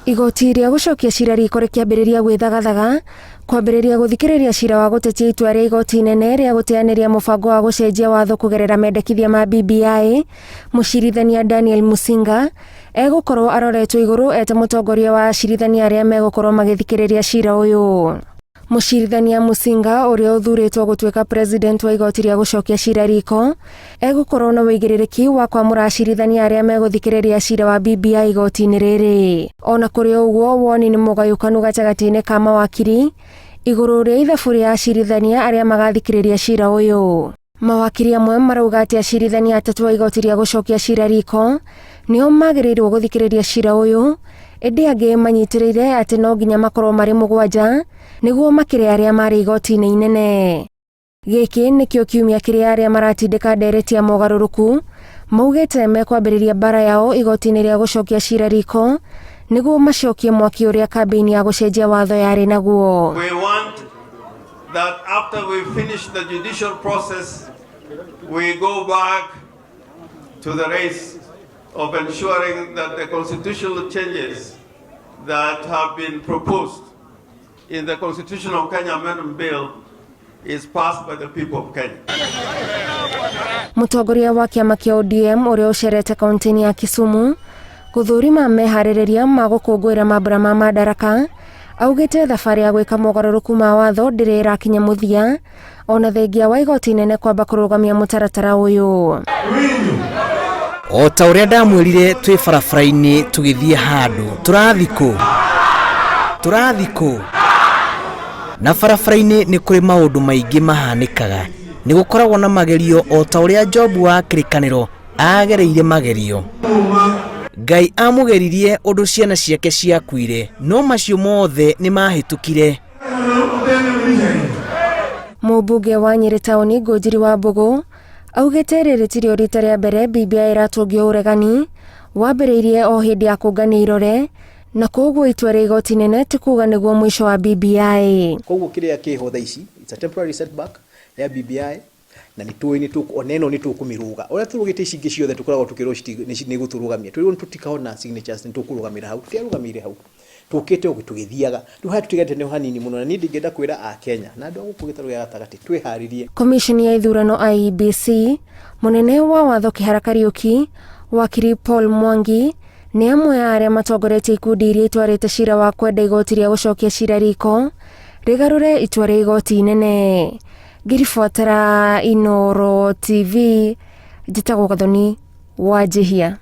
Igoti ria gucokia cira riko rikiambiriria gwithagathaga kwambiriria guthikiriria cira wa gutetia itua ria igoti nene ria guteaniria mubango wa gucenjia watho kugerera mendekithia ma BBI. Mucirithania Daniel Musinga egukorwo aroretwo iguru eta mutongoria wa acirithania aria megukorwo magithikiriria cira uyu. Mucirithania Musinga uria uthuritwo gutuika president wa igoti ria gucokia cira riko egukorwo na wigiririki wa kwamura acirithania aria meguthikiriria cira wa BBI igoti-ini riri. Ona kuri uguo woni ni mugayukanu gatagati-ini ka mawakiri iguru ria ithabu ria acirithania aria magathikiriria cira uyu. Mawakiri amwe marauga ati acirithania atatu wa igoti ria gucokia cira riko nio magirirwo guthikiriria cira uyu, indi angi manyitiriire ati no nginya makorwo mari mugwanja niguo makiri aria mari igoti-ini inene. Giki nikio kiumia kiria aria maratindika ndereti ya mogaruruku maugite mekwambiriria bara yao igoti-ini ria gucokia cira riko niguo macokie mwaki uria kambeni ya gucenjia watho yari naguo. We want that after we finish the judicial process we go back to the race of ensuring that the constitutional changes that have been proposed in the Constitutional Kenya Amendment Bill is passed by the people of Kenya. Mutongoria wa kiama kia ODM uria ucerete kaunti ya Kisumu guthurima mehaririria ma gukungwira mambura ma madaraka augite thabari ya gwika mogaruruku ma watho ndirira kinya muthia ona thengia wa igoti nene kwamba kurugamia mutaratara uyu. O ta uria ndamwirire twi barabara-ini tugithie handu turathiko na barabara-ini ni kuri maundu maingi mahanikaga, ni gukoragwo na magerio o ta uria Jobu wa kirikaniro agereire magerio. Ngai amugeririe undu ciana ciake ciakuire no macio mothe ni mahitukire. Mubunge wa Nyeri tauni Ngũnjiri wa Mbogo augite riri tirio rita ria mbere BBI iratungio uregani wambiriirie o hindi ya kungania irore na koguo itua ria igoti nene ti kuga niguo mwisho wa BBI. Koguo kiria kiho thaa ici it's a temporary setback ya BBI na oneno ni tukumiruga uria turugite icingi ciothe tukoragwo tukirwo ni guturugamia twirwo tutikahona signatures ni tukurugamira hau tiarugamire hau tukite ugitugithiaga ruha tutigate ne hanini muno na ni ndingenda kwira a Kenya na ndu gukugita ya gatagati twiharirie. Commission ya ithurano IEBC munene wa watho Kihara Kariuki wakiri Paul Mwangi ni amwe ya aria matongoretie ikundi iria itwarite cira wa kwenda igoti ria gucokia cira riko rigarure itua ria igoti inene. Ngirifuatara Inooro TV, njitagwo Gathoni Wanjihia.